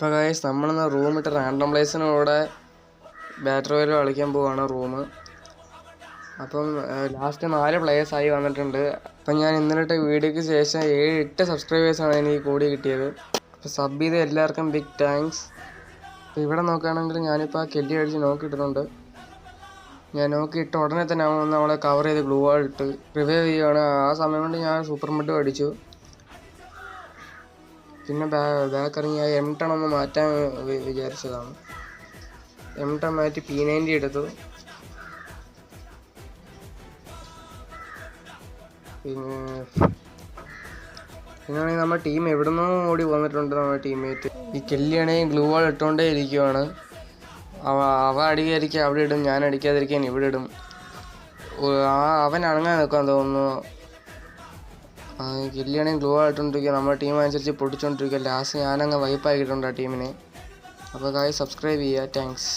അപ്പോൾ ഗൈസ് നമ്മളിന്ന് റൂമിട്ട് random പ്ലേസിനൂടെ batter royal കളിക്കാൻ പോവാണ് റൂം. അപ്പം ലാസ്റ്റ് 4 പ്ലേയേഴ്സായി വന്നിട്ടുണ്ട്. അപ്പം ഞാൻ ഇന്നലത്തെ വീഡിയോയ്ക്ക് ശേഷം 7-8 സബ്സ്ക്രൈബേഴ്സാണ് എനിക്ക് കൂടി കിട്ടിയത്. അപ്പോൾ സബ് ചെയ്ത് എല്ലാവർക്കും ബിഗ് താങ്ക്സ്. അപ്പോൾ ഇവിടെ നോക്കുകയാണെങ്കിൽ ഞാനിപ്പോൾ ആ കെല്ലി അടിച്ച് നോക്കിയിട്ടുണ്ട്. ഞാൻ നോക്കിയിട്ട് ഉടനെ തന്നെ അവളെ കവർ ചെയ്ത് ഗ്ലൂ വാൾ ഇട്ട് റിവൈവ് ചെയ്യുകയാണ്. ആ സമയം കൊണ്ട് ഞാൻ സൂപ്പർ മെഡും അടിച്ചു. പിന്നെ ബാക്ക് ഇറങ്ങി ആ M10 ഒന്ന് മാറ്റാൻ വിചാരിച്ചതാണ്. M10 മാറ്റി P90 എടുത്തു. പിന്നാണെങ്കിൽ നമ്മുടെ ടീം എവിടെ നിന്നോ ഓടി വന്നിട്ടുണ്ട്. നമ്മുടെ ടീംമേറ്റ് ഈ കെല്ലിയാണെങ്കിൽ ഗ്ലൂ വാൾ ഇട്ടുകൊണ്ടേ ഇരിക്കുവാണ്. അവ അടിക്കാതിരിക്കുക അവിടെ ഇടും, ഞാൻ അടിക്കാതിരിക്കാൻ ഇവിടെ ഇടും. അവൻ അണങ്ങാൻ നിൽക്കാൻ തോന്നുന്നു. കെല്ലിയാണെങ്കിൽ ഗ്ലൂ വാൾ ഇട്ടുകൊണ്ടിരിക്കുക, നമ്മുടെ ടീം അനുസരിച്ച് പൊട്ടിച്ചുകൊണ്ടിരിക്കുക. ലാസ്റ്റ് ഞാനങ്ങ് വൈപ്പാക്കിയിട്ടുണ്ട് ആ ടീമിനെ. അപ്പോൾ സബ്സ്ക്രൈബ് ചെയ്യുക. താങ്ക്സ്.